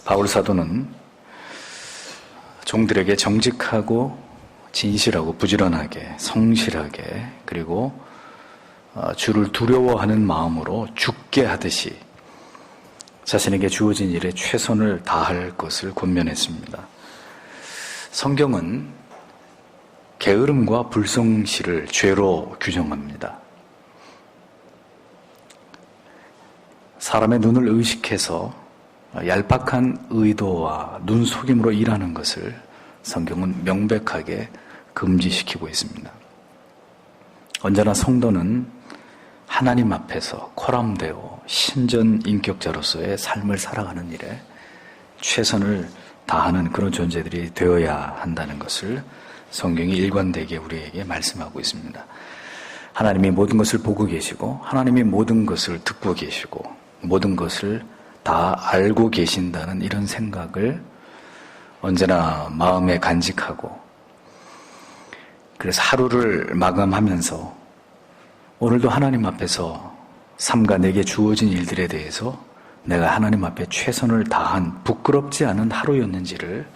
바울 사도는 종들에게 정직하고 진실하고 부지런하게 성실하게 그리고 주를 두려워하는 마음으로 죽게 하듯이 자신에게 주어진 일에 최선을 다할 것을 권면했습니다. 성경은 게으름과 불성실을 죄로 규정합니다. 사람의 눈을 의식해서 얄팍한 의도와 눈속임으로 일하는 것을 성경은 명백하게 금지시키고 있습니다. 언제나 성도는 하나님 앞에서 코람되어 신전인격자로서의 삶을 살아가는 일에 최선을 다하는 그런 존재들이 되어야 한다는 것을 성경이 일관되게 우리에게 말씀하고 있습니다. 하나님이 모든 것을 보고 계시고 하나님이 모든 것을 듣고 계시고 모든 것을 다 알고 계신다는 이런 생각을 언제나 마음에 간직하고 그래서 하루를 마감하면서 오늘도 하나님 앞에서 삶과 내게 주어진 일들에 대해서 내가 하나님 앞에 최선을 다한 부끄럽지 않은 하루였는지를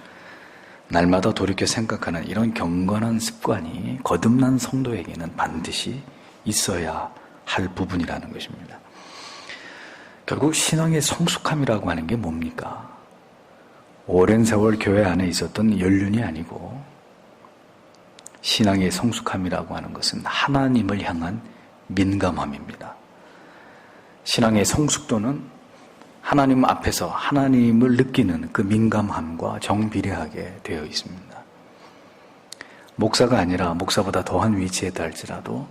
날마다 돌이켜 생각하는 이런 경건한 습관이 거듭난 성도에게는 반드시 있어야 할 부분이라는 것입니다. 결국 신앙의 성숙함이라고 하는 게 뭡니까? 오랜 세월 교회 안에 있었던 연륜이 아니고 신앙의 성숙함이라고 하는 것은 하나님을 향한 민감함입니다. 신앙의 성숙도는 하나님 앞에서 하나님을 느끼는 그 민감함과 정비례하게 되어 있습니다. 목사가 아니라 목사보다 더한 위치에 달지라도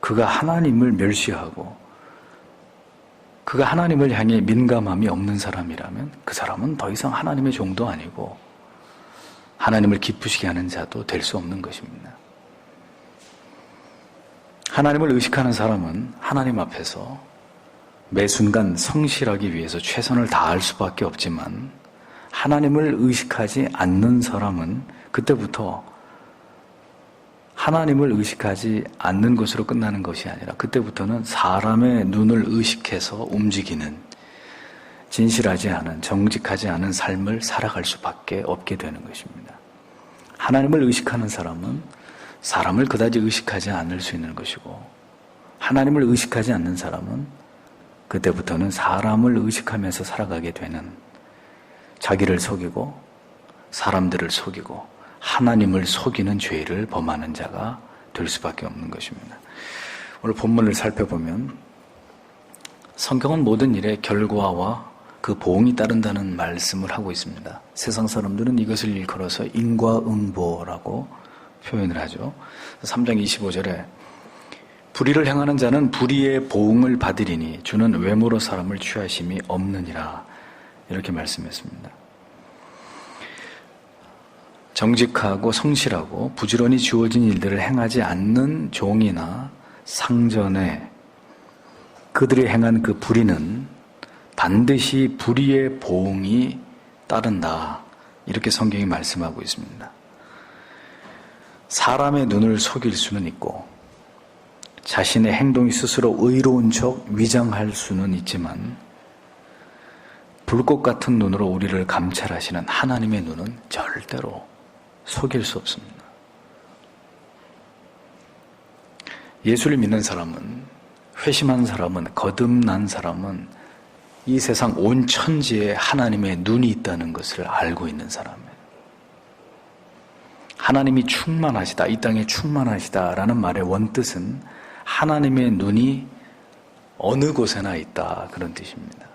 그가 하나님을 멸시하고 그가 하나님을 향해 민감함이 없는 사람이라면 그 사람은 더 이상 하나님의 종도 아니고 하나님을 기쁘시게 하는 자도 될 수 없는 것입니다. 하나님을 의식하는 사람은 하나님 앞에서 매 순간 성실하기 위해서 최선을 다할 수밖에 없지만 하나님을 의식하지 않는 사람은 그때부터 하나님을 의식하지 않는 것으로 끝나는 것이 아니라 그때부터는 사람의 눈을 의식해서 움직이는 진실하지 않은 정직하지 않은 삶을 살아갈 수밖에 없게 되는 것입니다. 하나님을 의식하는 사람은 사람을 그다지 의식하지 않을 수 있는 것이고 하나님을 의식하지 않는 사람은 그때부터는 사람을 의식하면서 살아가게 되는 자기를 속이고 사람들을 속이고 하나님을 속이는 죄를 범하는 자가 될 수밖에 없는 것입니다. 오늘 본문을 살펴보면 성경은 모든 일의 결과와 그 보응이 따른다는 말씀을 하고 있습니다. 세상 사람들은 이것을 일컬어서 인과응보라고 표현을 하죠. 3장 25절에 불의를 행하는 자는 불의의 보응을 받으리니 주는 외모로 사람을 취하심이 없느니라 이렇게 말씀했습니다. 정직하고 성실하고 부지런히 주어진 일들을 행하지 않는 종이나 상전에 그들이 행한 그 불의는 반드시 불의의 보응이 따른다 이렇게 성경이 말씀하고 있습니다. 사람의 눈을 속일 수는 있고 자신의 행동이 스스로 의로운 척 위장할 수는 있지만 불꽃 같은 눈으로 우리를 감찰하시는 하나님의 눈은 절대로 속일 수 없습니다. 예수를 믿는 사람은 회심한 사람은 거듭난 사람은 이 세상 온 천지에 하나님의 눈이 있다는 것을 알고 있는 사람이에요. 하나님이 충만하시다, 이 땅에 충만하시다라는 말의 원뜻은 하나님의 눈이 어느 곳에나 있다 그런 뜻입니다.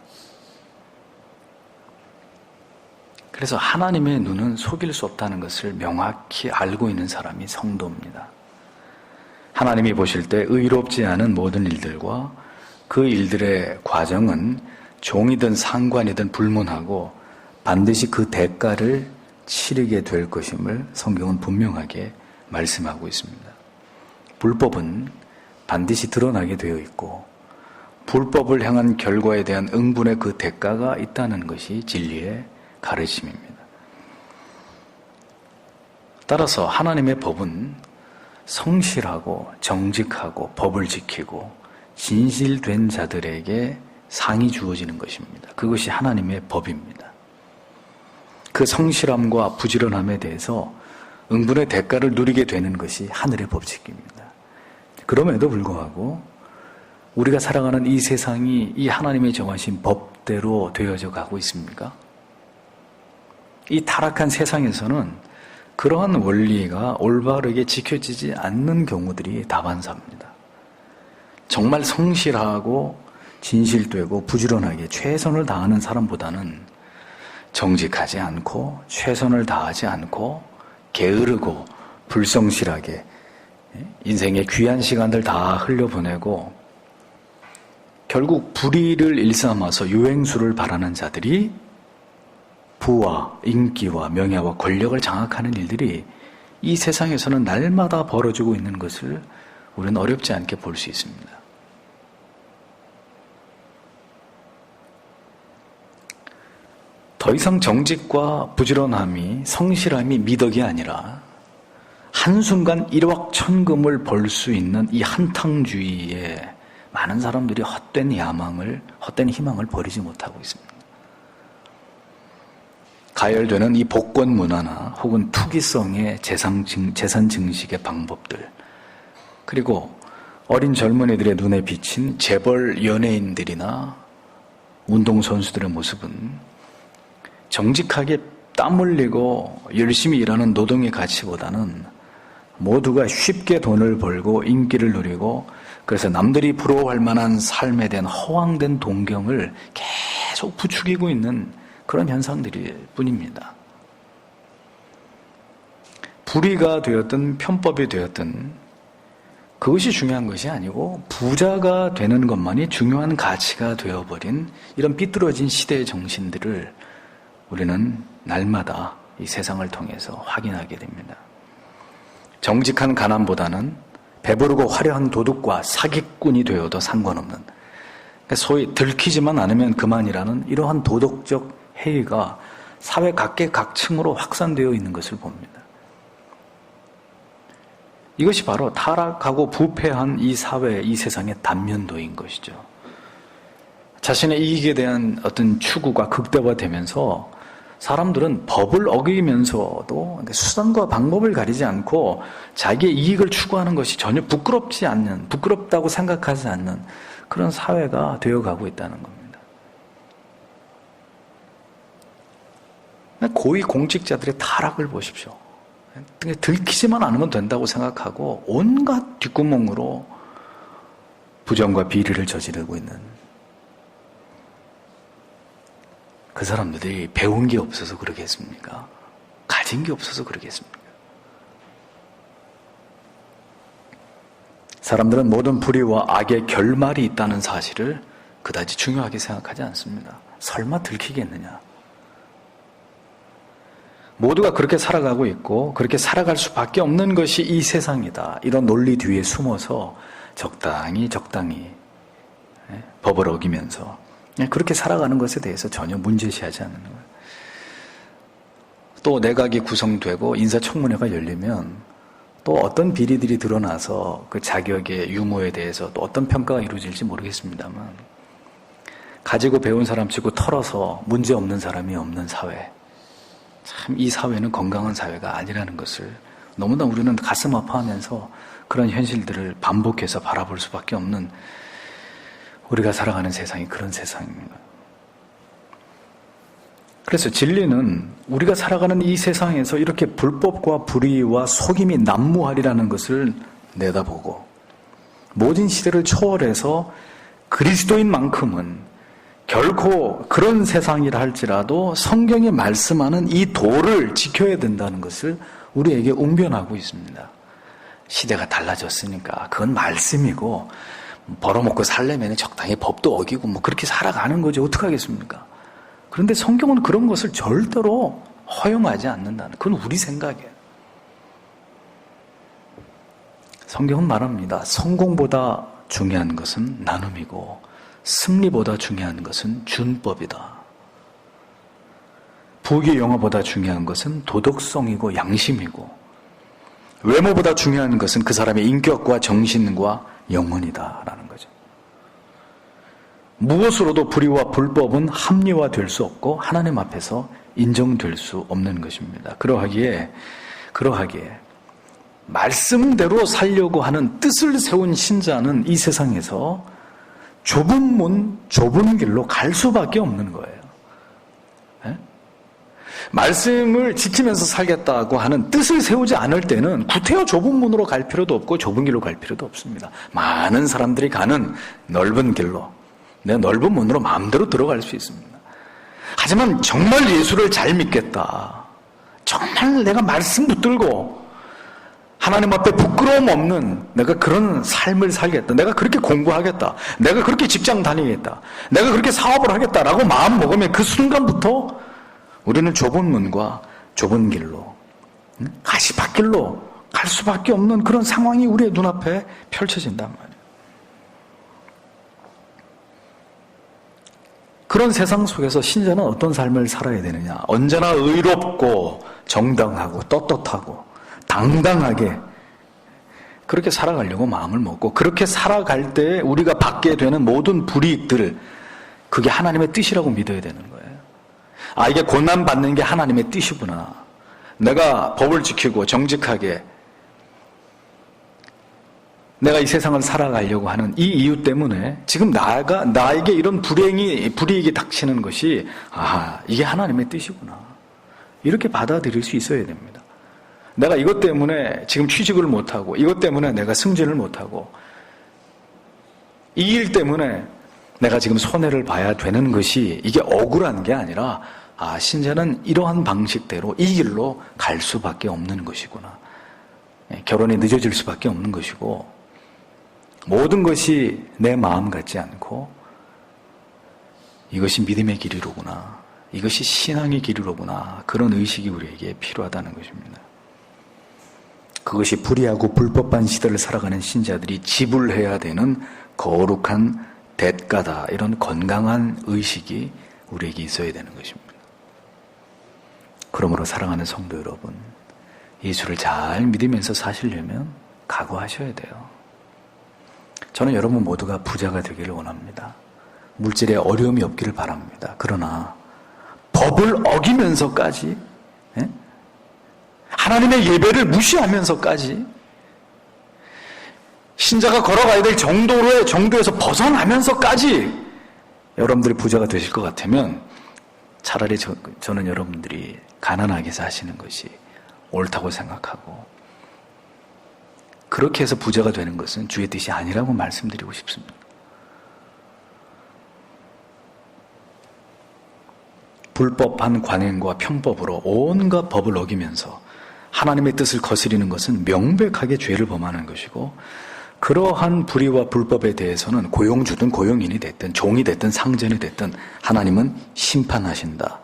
그래서 하나님의 눈은 속일 수 없다는 것을 명확히 알고 있는 사람이 성도입니다. 하나님이 보실 때 의롭지 않은 모든 일들과 그 일들의 과정은 종이든 상관이든 불문하고 반드시 그 대가를 치르게 될 것임을 성경은 분명하게 말씀하고 있습니다. 불법은 반드시 드러나게 되어 있고 불법을 향한 결과에 대한 응분의 그 대가가 있다는 것이 진리의 가르침입니다. 따라서 하나님의 법은 성실하고 정직하고 법을 지키고 진실된 자들에게 상이 주어지는 것입니다. 그것이 하나님의 법입니다. 그 성실함과 부지런함에 대해서 응분의 대가를 누리게 되는 것이 하늘의 법칙입니다. 그럼에도 불구하고 우리가 살아가는 이 세상이 이 하나님의 정하신 법대로 되어져 가고 있습니까? 이 타락한 세상에서는 그러한 원리가 올바르게 지켜지지 않는 경우들이 다반사입니다. 정말 성실하고 진실되고 부지런하게 최선을 다하는 사람보다는 정직하지 않고 최선을 다하지 않고 게으르고 불성실하게 인생의 귀한 시간들 다 흘려보내고 결국 불의를 일삼아서 유행수를 바라는 자들이 부와 인기와 명예와 권력을 장악하는 일들이 이 세상에서는 날마다 벌어지고 있는 것을 우리는 어렵지 않게 볼 수 있습니다. 더 이상 정직과 부지런함이 성실함이 미덕이 아니라 한순간 일확천금을 벌 수 있는 이 한탕주의에 많은 사람들이 헛된 야망을, 헛된 희망을 버리지 못하고 있습니다. 가열되는 이 복권 문화나 혹은 투기성의 재산 증식의 방법들, 그리고 어린 젊은이들의 눈에 비친 재벌 연예인들이나 운동선수들의 모습은 정직하게 땀 흘리고 열심히 일하는 노동의 가치보다는 모두가 쉽게 돈을 벌고 인기를 누리고 그래서 남들이 부러워할 만한 삶에 대한 허황된 동경을 계속 부추기고 있는 그런 현상들일 뿐입니다. 불의가 되었든 편법이 되었든 그것이 중요한 것이 아니고 부자가 되는 것만이 중요한 가치가 되어버린 이런 삐뚤어진 시대의 정신들을 우리는 날마다 이 세상을 통해서 확인하게 됩니다. 정직한 가난보다는 배부르고 화려한 도둑과 사기꾼이 되어도 상관없는, 소위 들키지만 않으면 그만이라는 이러한 도덕적 해이가 사회 각계각층으로 확산되어 있는 것을 봅니다. 이것이 바로 타락하고 부패한 이 사회, 이 세상의 단면도인 것이죠. 자신의 이익에 대한 어떤 추구가 극대화되면서 사람들은 법을 어기면서도 수단과 방법을 가리지 않고 자기의 이익을 추구하는 것이 전혀 부끄럽지 않는, 부끄럽다고 생각하지 않는 그런 사회가 되어가고 있다는 겁니다. 고위 공직자들의 타락을 보십시오. 들키지만 않으면 된다고 생각하고 온갖 뒷구멍으로 부정과 비리를 저지르고 있는 그 사람들이 배운 게 없어서 그러겠습니까? 가진 게 없어서 그러겠습니까? 사람들은 모든 불의와 악의 결말이 있다는 사실을 그다지 중요하게 생각하지 않습니다. 설마 들키겠느냐? 모두가 그렇게 살아가고 있고 그렇게 살아갈 수밖에 없는 것이 이 세상이다. 이런 논리 뒤에 숨어서 적당히 법을 어기면서 그렇게 살아가는 것에 대해서 전혀 문제시하지 않는 거예요. 또 내각이 구성되고 인사청문회가 열리면 또 어떤 비리들이 드러나서 그 자격의 유무에 대해서 또 어떤 평가가 이루어질지 모르겠습니다만 가지고 배운 사람 치고 털어서 문제 없는 사람이 없는 사회, 참 이 사회는 건강한 사회가 아니라는 것을 너무나 우리는 가슴 아파하면서 그런 현실들을 반복해서 바라볼 수밖에 없는 우리가 살아가는 세상이 그런 세상입니다. 그래서 진리는 우리가 살아가는 이 세상에서 이렇게 불법과 불의와 속임이 난무하리라는 것을 내다보고 모든 시대를 초월해서 그리스도인만큼은 결코 그런 세상이라 할지라도 성경이 말씀하는 이 도를 지켜야 된다는 것을 우리에게 웅변하고 있습니다. 시대가 달라졌으니까 그건 말씀이고 벌어먹고 살려면 적당히 법도 어기고 그렇게 살아가는 거지 어떡하겠습니까? 그런데 성경은 그런 것을 절대로 허용하지 않는다는, 그건 우리 생각이에요. 성경은 말합니다. 성공보다 중요한 것은 나눔이고 승리보다 중요한 것은 준법이다. 부귀 영화보다 중요한 것은 도덕성이고 양심이고 외모보다 중요한 것은 그 사람의 인격과 정신과 영혼이다라는 거죠. 무엇으로도 불의와 불법은 합리화될 수 없고 하나님 앞에서 인정될 수 없는 것입니다. 그러하기에 말씀대로 살려고 하는 뜻을 세운 신자는 이 세상에서 좁은 문, 좁은 길로 갈 수밖에 없는 거예요. 예? 말씀을 지키면서 살겠다고 하는 뜻을 세우지 않을 때는 구태여 좁은 문으로 갈 필요도 없고 좁은 길로 갈 필요도 없습니다. 많은 사람들이 가는 넓은 길로, 내 넓은 문으로 마음대로 들어갈 수 있습니다. 하지만 정말 예수를 잘 믿겠다, 정말 내가 말씀 붙들고 하나님 앞에 부끄러움 없는 내가 그런 삶을 살겠다, 내가 그렇게 공부하겠다, 내가 그렇게 직장 다니겠다, 내가 그렇게 사업을 하겠다라고 마음 먹으면 그 순간부터 우리는 좁은 문과 좁은 길로, 가시밭길로 갈 수밖에 없는 그런 상황이 우리의 눈앞에 펼쳐진단 말이에요. 그런 세상 속에서 신자는 어떤 삶을 살아야 되느냐? 언제나 의롭고 정당하고 떳떳하고 당당하게 그렇게 살아가려고 마음을 먹고, 그렇게 살아갈 때 우리가 받게 되는 모든 불이익들, 그게 하나님의 뜻이라고 믿어야 되는 거예요. 아, 이게 고난받는 게 하나님의 뜻이구나. 내가 법을 지키고 정직하게 내가 이 세상을 살아가려고 하는 이 이유 때문에 지금 나에게 이런 불이익이 닥치는 것이, 아, 이게 하나님의 뜻이구나, 이렇게 받아들일 수 있어야 됩니다. 내가 이것 때문에 지금 취직을 못하고, 이것 때문에 내가 승진을 못하고, 이 일 때문에 내가 지금 손해를 봐야 되는 것이, 이게 억울한 게 아니라, 아, 신자는 이러한 방식대로 이 길로 갈 수밖에 없는 것이구나, 결혼이 늦어질 수밖에 없는 것이고, 모든 것이 내 마음 같지 않고 이것이 믿음의 길이로구나, 이것이 신앙의 길이로구나, 그런 의식이 우리에게 필요하다는 것입니다. 그것이 불의하고 불법한 시대를 살아가는 신자들이 지불해야 되는 거룩한 대가다, 이런 건강한 의식이 우리에게 있어야 되는 것입니다. 그러므로 사랑하는 성도 여러분, 예수를 잘 믿으면서 사시려면 각오하셔야 돼요. 저는 여러분 모두가 부자가 되기를 원합니다. 물질에 어려움이 없기를 바랍니다. 그러나 법을 어기면서까지, 하나님의 예배를 무시하면서까지, 신자가 걸어가야 될 정도에서 벗어나면서까지 여러분들이 부자가 되실 것 같으면 차라리 저는 여러분들이 가난하게 사시는 것이 옳다고 생각하고, 그렇게 해서 부자가 되는 것은 주의 뜻이 아니라고 말씀드리고 싶습니다. 불법한 관행과 편법으로 온갖 법을 어기면서 하나님의 뜻을 거스리는 것은 명백하게 죄를 범하는 것이고, 그러한 불의와 불법에 대해서는 고용주든 고용인이 됐든 종이 됐든 상전이 됐든 하나님은 심판하신다.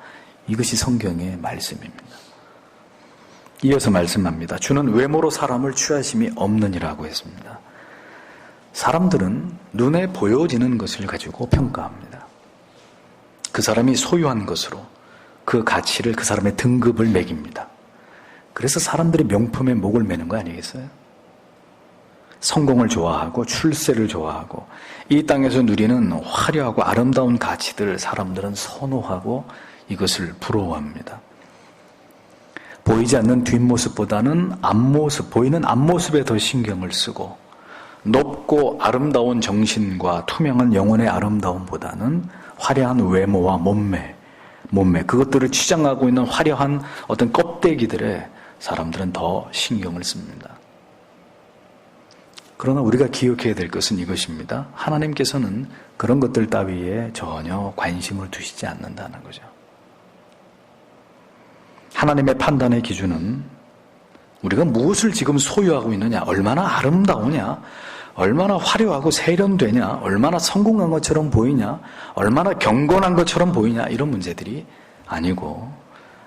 이것이 성경의 말씀입니다. 이어서 말씀합니다. 주는 외모로 사람을 취하심이 없느니라고 했습니다. 사람들은 눈에 보여지는 것을 가지고 평가합니다. 그 사람이 소유한 것으로 그 가치를, 그 사람의 등급을 매깁니다. 그래서 사람들이 명품에 목을 매는 거 아니겠어요? 성공을 좋아하고 출세를 좋아하고 이 땅에서 누리는 화려하고 아름다운 가치들을 사람들은 선호하고 이것을 부러워합니다. 보이지 않는 뒷모습보다는 앞모습, 보이는 앞모습에 더 신경을 쓰고, 높고 아름다운 정신과 투명한 영혼의 아름다움보다는 화려한 외모와 몸매, 그것들을 치장하고 있는 화려한 어떤 껍데기들에 사람들은 더 신경을 씁니다. 그러나 우리가 기억해야 될 것은 이것입니다. 하나님께서는 그런 것들 따위에 전혀 관심을 두시지 않는다는 거죠. 하나님의 판단의 기준은 우리가 무엇을 지금 소유하고 있느냐, 얼마나 아름다우냐, 얼마나 화려하고 세련되냐, 얼마나 성공한 것처럼 보이냐, 얼마나 경건한 것처럼 보이냐, 이런 문제들이 아니고,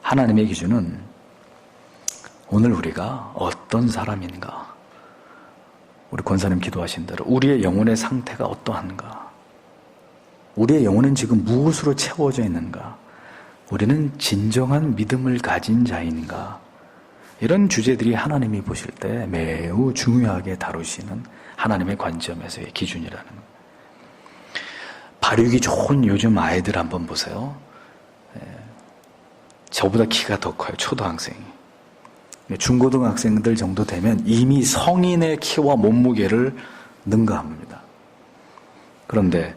하나님의 기준은 오늘 우리가 어떤 사람인가, 우리 권사님 기도하신 대로 우리의 영혼의 상태가 어떠한가, 우리의 영혼은 지금 무엇으로 채워져 있는가, 우리는 진정한 믿음을 가진 자인가, 이런 주제들이 하나님이 보실 때 매우 중요하게 다루시는 하나님의 관점에서의 기준이라는 거예요. 발육이 좋은 요즘 아이들 한번 보세요. 저보다 키가 더 커요. 초등학생이. 중고등학생들 정도 되면 이미 성인의 키와 몸무게를 능가합니다. 그런데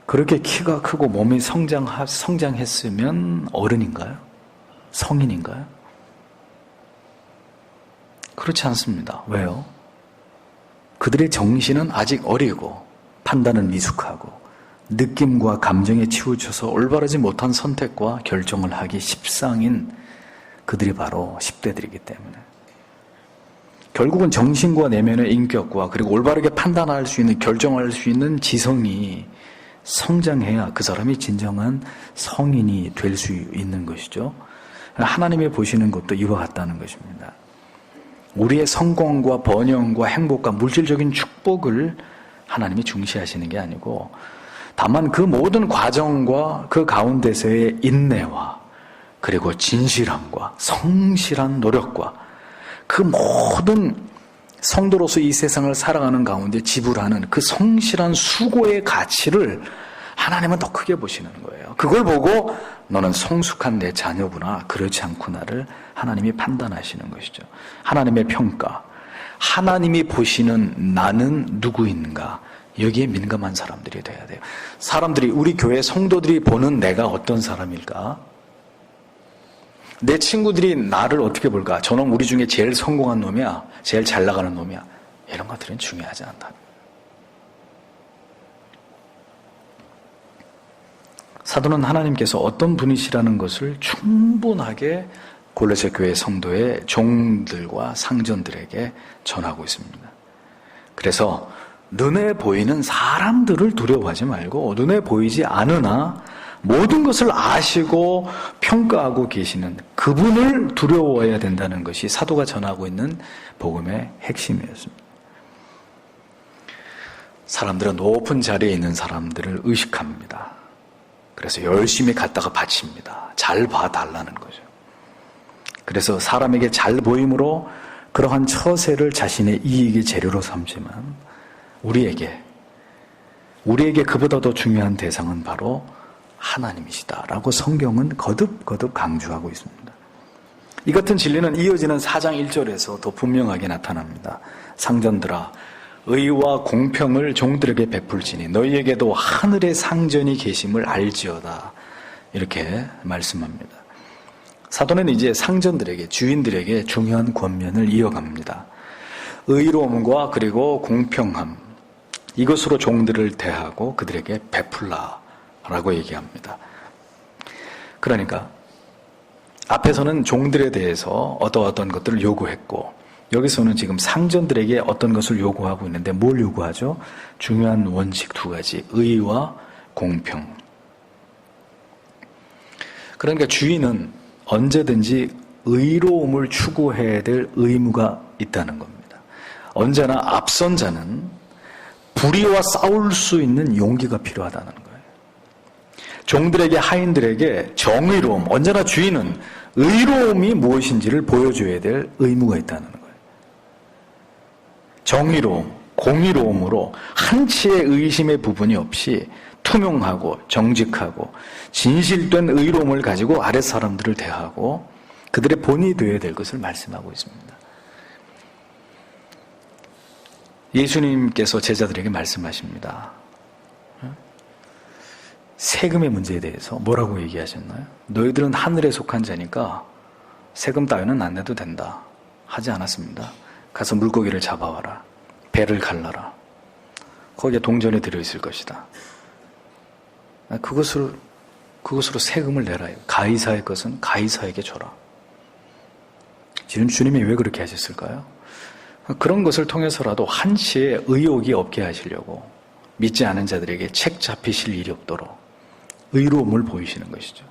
그렇게 키가 크고 몸이 성장했으면 어른인가요? 성인인가요? 그렇지 않습니다. 왜요? 그들의 정신은 아직 어리고 판단은 미숙하고 느낌과 감정에 치우쳐서 올바르지 못한 선택과 결정을 하기 십상인 그들이 바로 10대들이기 때문에 결국은 정신과 내면의 인격과 그리고 올바르게 판단할 수 있는 결정할 수 있는 지성이 성장해야 그 사람이 진정한 성인이 될 수 있는 것이죠. 하나님이 보시는 것도 이와 같다는 것입니다. 우리의 성공과 번영과 행복과 물질적인 축복을 하나님이 중시하시는 게 아니고 다만 그 모든 과정과 그 가운데서의 인내와 그리고 진실함과 성실한 노력과 그 모든 성도로서 이 세상을 살아가는 가운데 지불하는 그 성실한 수고의 가치를 하나님은 더 크게 보시는 거예요. 그걸 보고 너는 성숙한 내 자녀구나, 그렇지 않구나를 하나님이 판단하시는 것이죠. 하나님의 평가, 하나님이 보시는 나는 누구인가, 여기에 민감한 사람들이 돼야 돼요. 사람들이, 우리 교회 성도들이 보는 내가 어떤 사람일까? 내 친구들이 나를 어떻게 볼까? 저놈 우리 중에 제일 성공한 놈이야, 제일 잘 나가는 놈이야. 이런 것들은 중요하지 않다. 사도는 하나님께서 어떤 분이시라는 것을 충분하게 골로새 교회 성도의 종들과 상전들에게 전하고 있습니다. 그래서 눈에 보이는 사람들을 두려워하지 말고 눈에 보이지 않으나 모든 것을 아시고 평가하고 계시는 그분을 두려워해야 된다는 것이 사도가 전하고 있는 복음의 핵심이었습니다. 사람들은 높은 자리에 있는 사람들을 의식합니다. 그래서 열심히 갖다가 바칩니다. 잘 봐달라는 거죠. 그래서 사람에게 잘 보임으로 그러한 처세를 자신의 이익의 재료로 삼지만 우리에게 그보다 더 중요한 대상은 바로 하나님이시다라고 성경은 거듭거듭 강조하고 있습니다. 이 같은 진리는 이어지는 4장 1절에서 더 분명하게 나타납니다. 상전들아, 의와 공평을 종들에게 베풀지니 너희에게도 하늘의 상전이 계심을 알지어다. 이렇게 말씀합니다. 사도는 이제 상전들에게, 주인들에게 중요한 권면을 이어갑니다. 의로움과 그리고 공평함, 이것으로 종들을 대하고 그들에게 베풀라라고 얘기합니다. 그러니까 앞에서는 종들에 대해서 어떤 것들을 요구했고 여기서는 지금 상전들에게 어떤 것을 요구하고 있는데 뭘 요구하죠? 중요한 원칙 2가지, 의와 공평. 그러니까 주인은 언제든지 의로움을 추구해야 될 의무가 있다는 겁니다. 언제나 앞선 자는 불의와 싸울 수 있는 용기가 필요하다는 거예요. 종들에게, 하인들에게 정의로움, 언제나 주인은 의로움이 무엇인지를 보여줘야 될 의무가 있다는 거예요. 정의로움, 공의로움으로 한치의 의심의 부분이 없이 투명하고 정직하고 진실된 의로움을 가지고 아랫 사람들을 대하고 그들의 본이 되어야 될 것을 말씀하고 있습니다. 예수님께서 제자들에게 말씀하십니다. 세금의 문제에 대해서 뭐라고 얘기하셨나요? 너희들은 하늘에 속한 자니까 세금 따위는 안 내도 된다. 하지 않았습니다. 가서 물고기를 잡아와라. 배를 갈라라. 거기에 동전이 들어있을 것이다. 그것으로 세금을 내라. 가이사의 것은 가이사에게 줘라. 지금 주님이 왜 그렇게 하셨을까요? 그런 것을 통해서라도 한치의 의욕이 없게 하시려고 믿지 않은 자들에게 책 잡히실 일이 없도록 의로움을 보이시는 것이죠.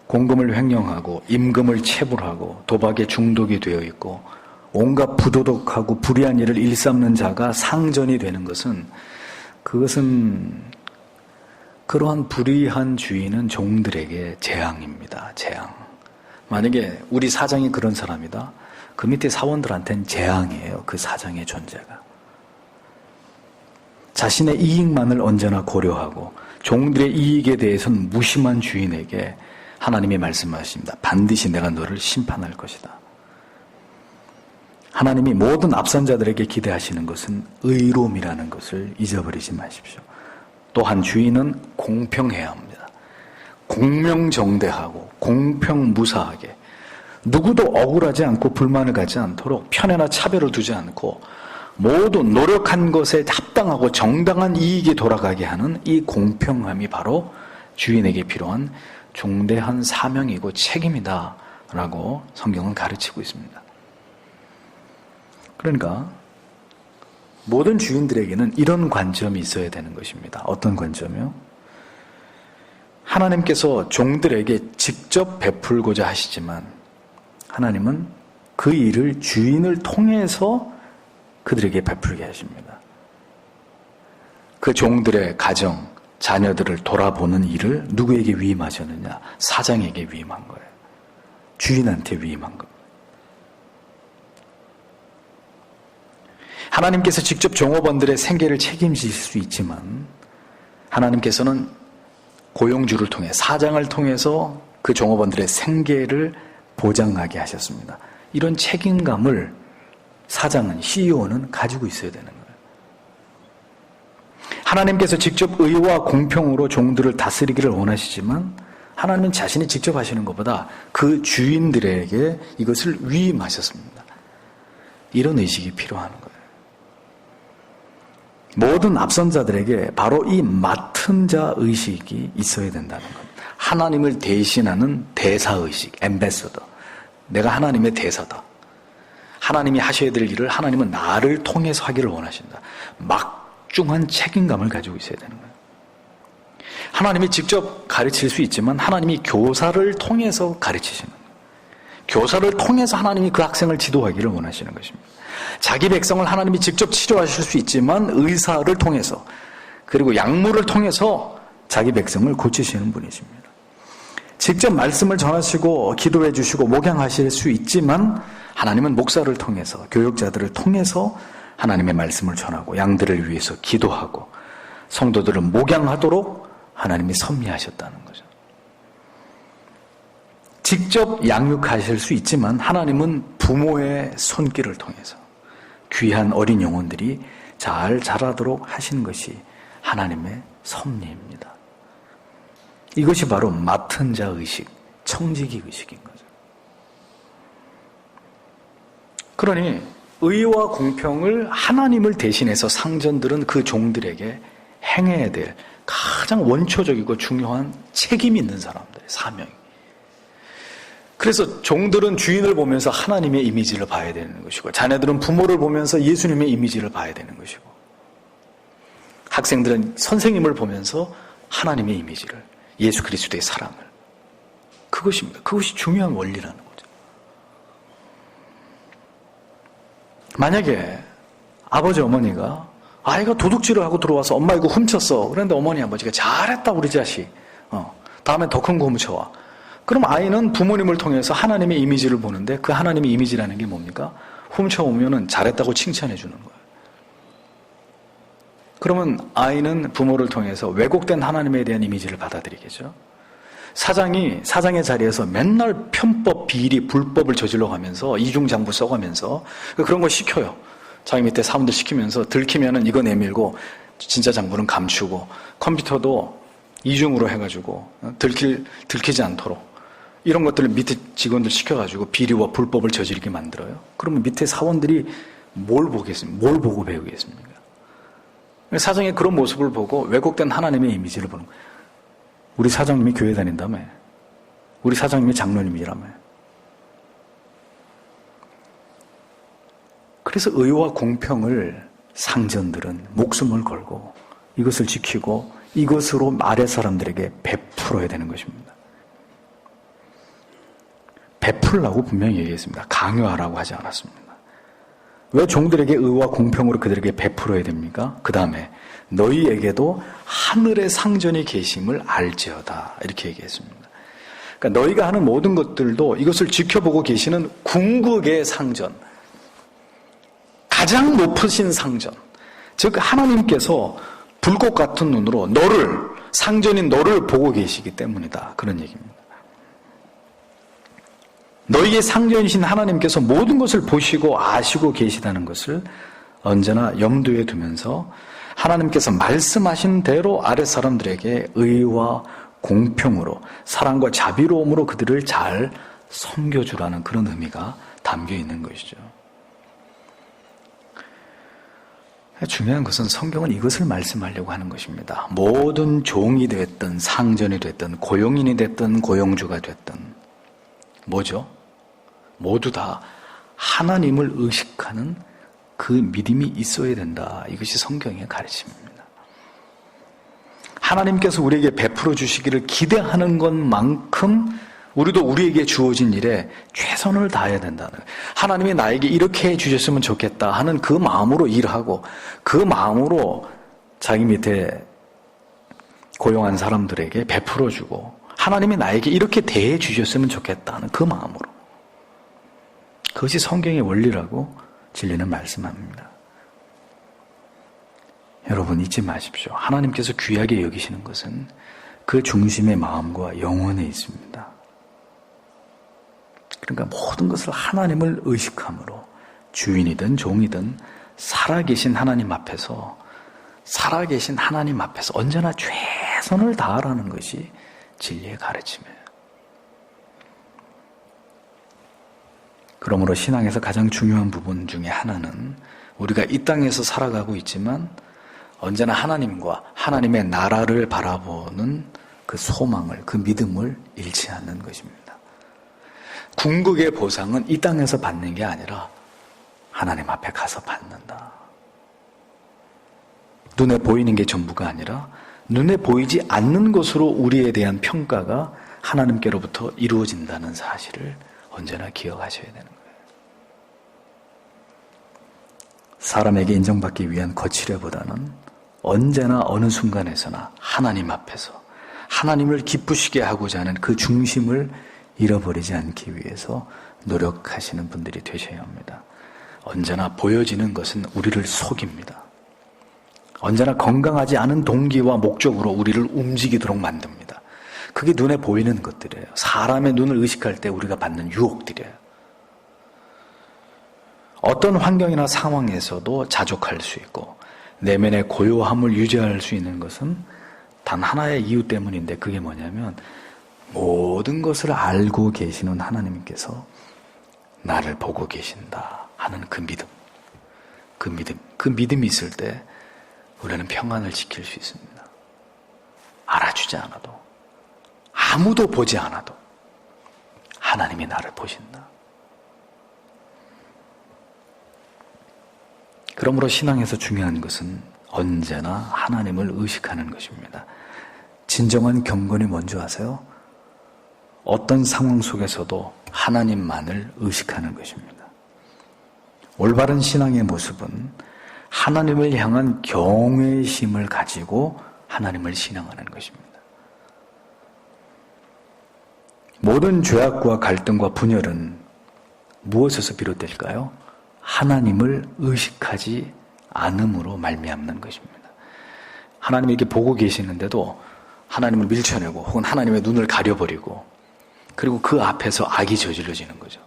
공금을 횡령하고 임금을 체불하고 도박에 중독이 되어 있고 온갖 부도덕하고 불의한 일을 일삼는 자가 상전이 되는 것은 그러한 불의한 주인은 종들에게 재앙입니다. 재앙. 만약에 우리 사장이 그런 사람이다. 그 밑에 사원들한테는 재앙이에요. 그 사장의 존재가. 자신의 이익만을 언제나 고려하고 종들의 이익에 대해서는 무심한 주인에게 하나님이 말씀하십니다. 반드시 내가 너를 심판할 것이다. 하나님이 모든 앞선 자들에게 기대하시는 것은 의로움이라는 것을 잊어버리지 마십시오. 또한 주인은 공평해야 합니다. 공명정대하고 공평무사하게 누구도 억울하지 않고 불만을 가지 않도록 편애나 차별을 두지 않고 모두 노력한 것에 합당하고 정당한 이익이 돌아가게 하는 이 공평함이 바로 주인에게 필요한 중대한 사명이고 책임이다 라고 성경은 가르치고 있습니다. 그러니까 모든 주인들에게는 이런 관점이 있어야 되는 것입니다. 어떤 관점이요? 하나님께서 종들에게 직접 베풀고자 하시지만 하나님은 그 일을 주인을 통해서 그들에게 베풀게 하십니다. 그 종들의 가정, 자녀들을 돌아보는 일을 누구에게 위임하셨느냐? 사장에게 위임한 거예요. 주인한테 위임한 겁니다. 하나님께서 직접 종업원들의 생계를 책임지실 수 있지만 하나님께서는 고용주를 통해 사장을 통해서 그 종업원들의 생계를 보장하게 하셨습니다. 이런 책임감을 사장은, CEO는 가지고 있어야 되는 거예요. 하나님께서 직접 의와 공평으로 종들을 다스리기를 원하시지만 하나님은 자신이 직접 하시는 것보다 그 주인들에게 이것을 위임하셨습니다. 이런 의식이 필요한 거예요. 모든 앞선 자들에게 바로 이 맡은 자 의식이 있어야 된다는 것. 하나님을 대신하는 대사의식, 엠베서더. 내가 하나님의 대사다. 하나님이 하셔야 될 일을 하나님은 나를 통해서 하기를 원하신다. 막중한 책임감을 가지고 있어야 되는 거예요. 하나님이 직접 가르칠 수 있지만 하나님이 교사를 통해서 가르치시는 거예요. 교사를 통해서 하나님이 그 학생을 지도하기를 원하시는 것입니다. 자기 백성을 하나님이 직접 치료하실 수 있지만 의사를 통해서 그리고 약물을 통해서 자기 백성을 고치시는 분이십니다. 직접 말씀을 전하시고 기도해 주시고 목양하실 수 있지만 하나님은 목사를 통해서 교육자들을 통해서 하나님의 말씀을 전하고 양들을 위해서 기도하고 성도들을 목양하도록 하나님이 섭리하셨다는 거죠. 직접 양육하실 수 있지만 하나님은 부모의 손길을 통해서 귀한 어린 영혼들이 잘 자라도록 하시는 것이 하나님의 섭리입니다. 이것이 바로 맡은 자 의식, 청지기 의식인 거죠. 그러니 의와 공평을 하나님을 대신해서 상전들은 그 종들에게 행해야 될 가장 원초적이고 중요한 책임이 있는 사람들의 사명이. 그래서 종들은 주인을 보면서 하나님의 이미지를 봐야 되는 것이고 자녀들은 부모를 보면서 예수님의 이미지를 봐야 되는 것이고 학생들은 선생님을 보면서 하나님의 이미지를, 예수 그리스도의 사랑을, 그것입니다. 그것이 중요한 원리라는 거죠. 만약에 아버지 어머니가 아이가 도둑질을 하고 들어와서 엄마 이거 훔쳤어. 그런데 어머니 아버지가 잘했다 우리 자식. 다음에 더 큰 거 훔쳐와. 그럼 아이는 부모님을 통해서 하나님의 이미지를 보는데 그 하나님의 이미지라는 게 뭡니까? 훔쳐오면은 잘했다고 칭찬해 주는 거예요. 그러면 아이는 부모를 통해서 왜곡된 하나님에 대한 이미지를 받아들이겠죠. 사장이 사장의 자리에서 맨날 편법, 비리, 불법을 저질러 가면서 이중장부 써가면서 그런 거 시켜요. 자기 밑에 사람들 시키면서 들키면은 이거 내밀고 진짜 장부는 감추고 컴퓨터도 이중으로 해가지고 들키지 않도록 이런 것들을 밑에 직원들 시켜가지고 비리와 불법을 저지르게 만들어요. 그러면 밑에 사원들이 뭘 보겠습니까? 뭘 보고 배우겠습니까? 사장의 그런 모습을 보고 왜곡된 하나님의 이미지를 보는 거예요. 우리 사장님이 교회 다닌다며. 우리 사장님이 장로님이라며. 그래서 의와 공평을 상전들은 목숨을 걸고 이것을 지키고 이것으로 아래 사람들에게 베풀어야 되는 것입니다. 베풀라고 분명히 얘기했습니다. 강요하라고 하지 않았습니다. 왜 종들에게 의와 공평으로 그들에게 베풀어야 됩니까? 그 다음에 너희에게도 하늘의 상전이 계심을 알지어다 이렇게 얘기했습니다. 그러니까 너희가 하는 모든 것들도 이것을 지켜보고 계시는 궁극의 상전, 가장 높으신 상전, 즉 하나님께서 불꽃 같은 눈으로 너를 상전인 너를 보고 계시기 때문이다. 그런 얘기입니다. 너희의 상전이신 하나님께서 모든 것을 보시고 아시고 계시다는 것을 언제나 염두에 두면서 하나님께서 말씀하신 대로 아랫사람들에게 의와 공평으로 사랑과 자비로움으로 그들을 잘 섬겨주라는 그런 의미가 담겨 있는 것이죠. 중요한 것은 성경은 이것을 말씀하려고 하는 것입니다. 모든 종이 됐든 상전이 됐든 고용인이 됐든 고용주가 됐든 뭐죠? 모두 다 하나님을 의식하는 그 믿음이 있어야 된다. 이것이 성경의 가르침입니다. 하나님께서 우리에게 베풀어 주시기를 기대하는 것만큼 우리도 우리에게 주어진 일에 최선을 다해야 된다는 거예요. 하나님이 나에게 이렇게 해주셨으면 좋겠다 하는 그 마음으로 일하고 그 마음으로 자기 밑에 고용한 사람들에게 베풀어 주고 하나님이 나에게 이렇게 대해 주셨으면 좋겠다 하는 그 마음으로, 그것이 성경의 원리라고 진리는 말씀합니다. 여러분 잊지 마십시오. 하나님께서 귀하게 여기시는 것은 그 중심의 마음과 영혼에 있습니다. 그러니까 모든 것을 하나님을 의식함으로 주인이든 종이든 살아계신 하나님 앞에서 언제나 최선을 다하라는 것이 진리의 가르침이에요. 그러므로 신앙에서 가장 중요한 부분 중에 하나는 우리가 이 땅에서 살아가고 있지만 언제나 하나님과 하나님의 나라를 바라보는 그 소망을, 그 믿음을 잃지 않는 것입니다. 궁극의 보상은 이 땅에서 받는 게 아니라 하나님 앞에 가서 받는다. 눈에 보이는 게 전부가 아니라 눈에 보이지 않는 것으로 우리에 대한 평가가 하나님께로부터 이루어진다는 사실을 언제나 기억하셔야 되는 거예요. 사람에게 인정받기 위한 거칠애보다는 언제나 어느 순간에서나 하나님 앞에서 하나님을 기쁘시게 하고자 하는 그 중심을 잃어버리지 않기 위해서 노력하시는 분들이 되셔야 합니다. 언제나 보여지는 것은 우리를 속입니다. 언제나 건강하지 않은 동기와 목적으로 우리를 움직이도록 만듭니다. 그게 눈에 보이는 것들이에요. 사람의 눈을 의식할 때 우리가 받는 유혹들이에요. 어떤 환경이나 상황에서도 자족할 수 있고 내면의 고요함을 유지할 수 있는 것은 단 하나의 이유 때문인데, 그게 뭐냐면 모든 것을 알고 계시는 하나님께서 나를 보고 계신다 하는 그 믿음이 있을 때 우리는 평안을 지킬 수 있습니다. 알아주지 않아도, 아무도 보지 않아도 하나님이 나를 보신다. 그러므로 신앙에서 중요한 것은 언제나 하나님을 의식하는 것입니다. 진정한 경건이 뭔지 아세요? 어떤 상황 속에서도 하나님만을 의식하는 것입니다. 올바른 신앙의 모습은 하나님을 향한 경외심을 가지고 하나님을 신앙하는 것입니다. 모든 죄악과 갈등과 분열은 무엇에서 비롯될까요? 하나님을 의식하지 않음으로 말미암는 것입니다. 하나님이 이렇게 보고 계시는데도 하나님을 밀쳐내고 혹은 하나님의 눈을 가려버리고 그리고 그 앞에서 악이 저질러지는 거죠.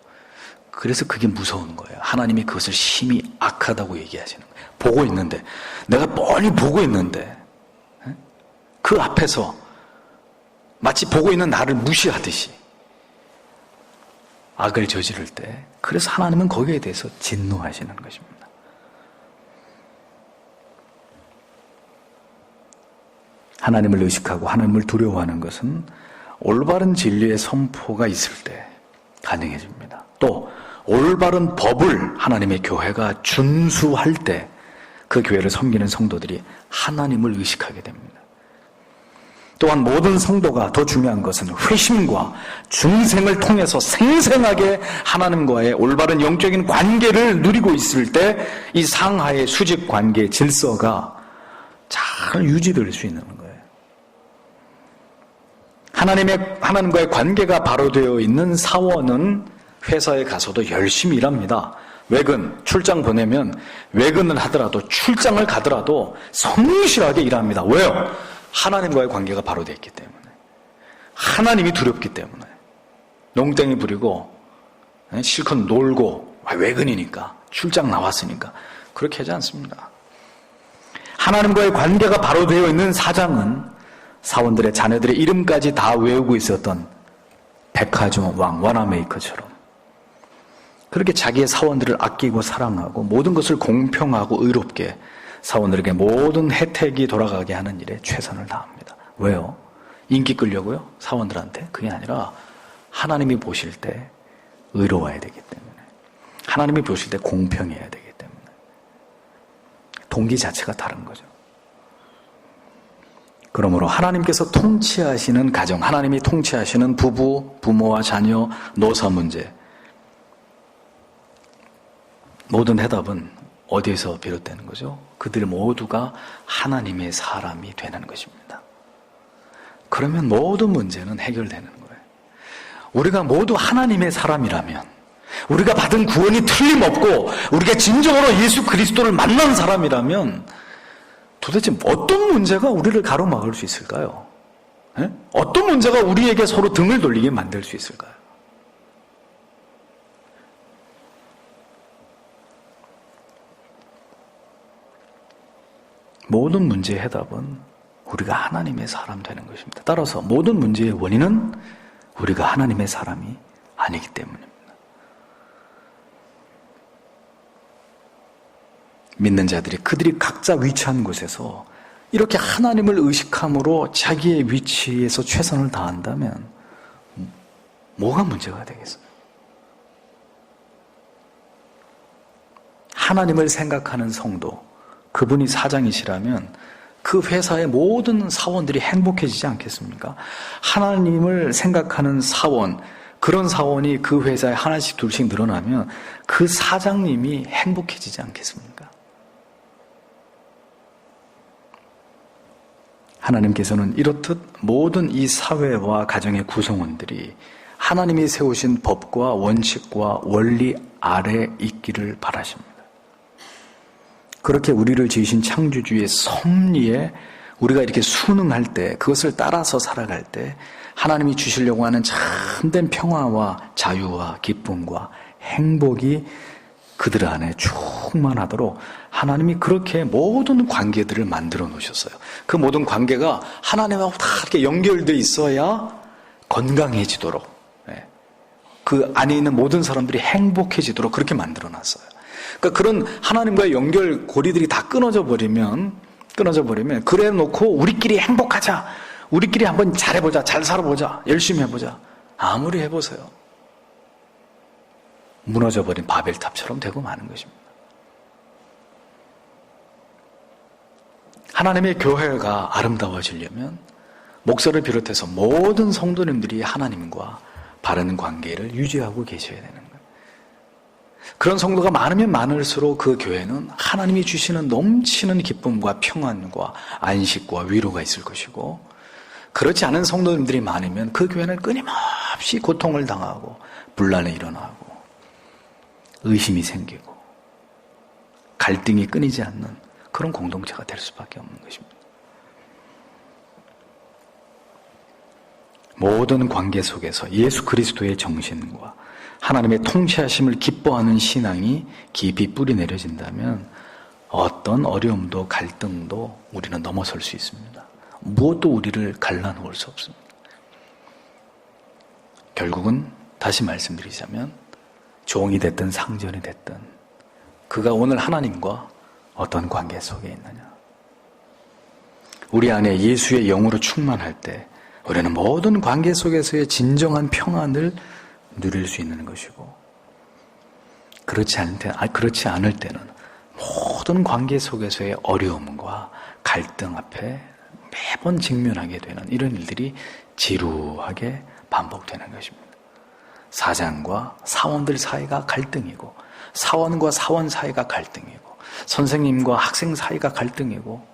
그래서 그게 무서운 거예요. 하나님이 그것을 심히 악하다고 얘기하시는 거예요. 보고 있는데, 내가 뻔히 보고 있는데 그 앞에서 마치 보고 있는 나를 무시하듯이 악을 저지를 때, 그래서 하나님은 거기에 대해서 진노하시는 것입니다. 하나님을 의식하고 하나님을 두려워하는 것은 올바른 진리의 선포가 있을 때 가능해집니다. 또 올바른 법을 하나님의 교회가 준수할 때 그 교회를 섬기는 성도들이 하나님을 의식하게 됩니다. 또한 모든 성도가, 더 중요한 것은 회심과 중생을 통해서 생생하게 하나님과의 올바른 영적인 관계를 누리고 있을 때 이 상하의 수직 관계 질서가 잘 유지될 수 있는 거예요. 하나님과의 관계가 바로 되어 있는 사원은 회사에 가서도 열심히 일합니다. 외근, 출장 보내면 외근을 하더라도 출장을 가더라도 성실하게 일합니다. 왜요? 하나님과의 관계가 바로 되어 있기 때문에, 하나님이 두렵기 때문에, 농땡이 부리고 실컷 놀고 외근이니까 출장 나왔으니까 그렇게 하지 않습니다. 하나님과의 관계가 바로 되어 있는 사장은 사원들의 자녀들의 이름까지 다 외우고 있었던 백화점 왕 와나메이커처럼 그렇게 자기의 사원들을 아끼고 사랑하고 모든 것을 공평하고 의롭게 사원들에게 모든 혜택이 돌아가게 하는 일에 최선을 다합니다. 왜요? 인기 끌려고요? 사원들한테? 그게 아니라 하나님이 보실 때 의로워야 되기 때문에, 하나님이 보실 때 공평해야 되기 때문에, 동기 자체가 다른 거죠. 그러므로 하나님께서 통치하시는 가정, 하나님이 통치하시는 부부, 부모와 자녀, 노사 문제, 모든 해답은 어디에서 비롯되는 거죠? 그들 모두가 하나님의 사람이 되는 것입니다. 그러면 모든 문제는 해결되는 거예요. 우리가 모두 하나님의 사람이라면, 우리가 받은 구원이 틀림없고 우리가 진정으로 예수 그리스도를 만난 사람이라면 도대체 어떤 문제가 우리를 가로막을 수 있을까요? 어떤 문제가 우리에게 서로 등을 돌리게 만들 수 있을까요? 모든 문제의 해답은 우리가 하나님의 사람 되는 것입니다. 따라서 모든 문제의 원인은 우리가 하나님의 사람이 아니기 때문입니다. 믿는 자들이 그들이 각자 위치한 곳에서 이렇게 하나님을 의식함으로 자기의 위치에서 최선을 다한다면 뭐가 문제가 되겠어요? 하나님을 생각하는 성도, 그분이 사장이시라면 그 회사의 모든 사원들이 행복해지지 않겠습니까? 하나님을 생각하는 사원, 그런 사원이 그 회사에 하나씩 둘씩 늘어나면 그 사장님이 행복해지지 않겠습니까? 하나님께서는 이렇듯 모든 이 사회와 가정의 구성원들이 하나님이 세우신 법과 원칙과 원리 아래 있기를 바라십니다. 그렇게 우리를 지으신 창조주의 섭리에 우리가 이렇게 순응할 때, 그것을 따라서 살아갈 때 하나님이 주시려고 하는 참된 평화와 자유와 기쁨과 행복이 그들 안에 충만하도록 하나님이 그렇게 모든 관계들을 만들어 놓으셨어요. 그 모든 관계가 하나님하고 다 이렇게 연결되어 있어야 건강해지도록, 그 안에 있는 모든 사람들이 행복해지도록 그렇게 만들어 놨어요. 그러니까 그런 하나님과의 연결 고리들이 다 끊어져 버리면 그래 놓고 우리끼리 행복하자, 우리끼리 한번 잘해보자, 잘 살아보자, 열심히 해보자, 아무리 해보세요, 무너져버린 바벨탑처럼 되고 마는 것입니다. 하나님의 교회가 아름다워지려면 목사를 비롯해서 모든 성도님들이 하나님과 바른 관계를 유지하고 계셔야 되는 거예요. 그런 성도가 많으면 많을수록 그 교회는 하나님이 주시는 넘치는 기쁨과 평안과 안식과 위로가 있을 것이고, 그렇지 않은 성도님들이 많으면 그 교회는 끊임없이 고통을 당하고 분란이 일어나고 의심이 생기고 갈등이 끊이지 않는 그런 공동체가 될 수밖에 없는 것입니다. 모든 관계 속에서 예수 그리스도의 정신과 하나님의 통치하심을 기뻐하는 신앙이 깊이 뿌리 내려진다면 어떤 어려움도 갈등도 우리는 넘어설 수 있습니다. 무엇도 우리를 갈라놓을 수 없습니다. 결국은 다시 말씀드리자면 종이 됐든 상전이 됐든 그가 오늘 하나님과 어떤 관계 속에 있느냐, 우리 안에 예수의 영으로 충만할 때 우리는 모든 관계 속에서의 진정한 평안을 누릴 수 있는 것이고, 그렇지 않을 때는 모든 관계 속에서의 어려움과 갈등 앞에 매번 직면하게 되는 이런 일들이 지루하게 반복되는 것입니다. 사장과 사원들 사이가 갈등이고, 사원과 사원 사이가 갈등이고, 선생님과 학생 사이가 갈등이고,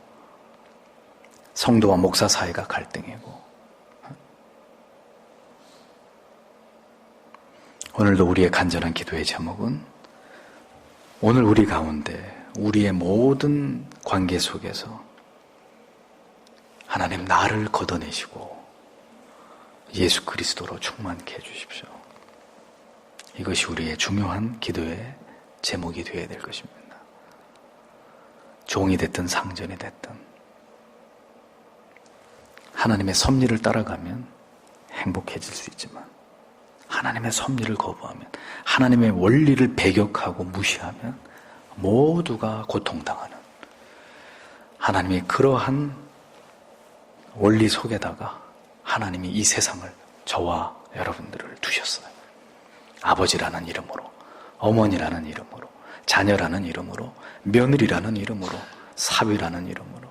성도와 목사 사이가 갈등이고, 오늘도 우리의 간절한 기도의 제목은 오늘 우리 가운데 우리의 모든 관계 속에서 하나님 나를 걷어내시고 예수 그리스도로 충만케 해주십시오. 이것이 우리의 중요한 기도의 제목이 되어야 될 것입니다. 종이 됐든 상전이 됐든 하나님의 섭리를 따라가면 행복해질 수 있지만 하나님의 섭리를 거부하면 하나님의 원리를 배격하고 무시하면 모두가 고통당하는 하나님의 그러한 원리 속에다가 하나님이 이 세상을 저와 여러분들을 두셨어요. 아버지라는 이름으로, 어머니라는 이름으로, 자녀라는 이름으로, 며느리라는 이름으로, 사위라는 이름으로,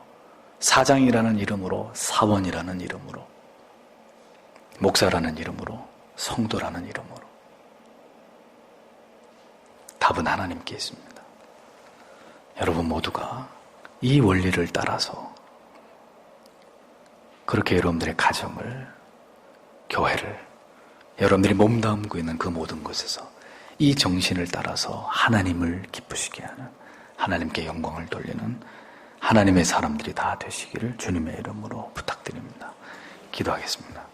사장이라는 이름으로, 사원이라는 이름으로, 목사라는 이름으로, 성도라는 이름으로. 답은 하나님께 있습니다. 여러분 모두가 이 원리를 따라서 그렇게 여러분들의 가정을, 교회를, 여러분들이 몸담고 있는 그 모든 곳에서 이 정신을 따라서 하나님을 기쁘시게 하는, 하나님께 영광을 돌리는 하나님의 사람들이 다 되시기를 주님의 이름으로 부탁드립니다. 기도하겠습니다.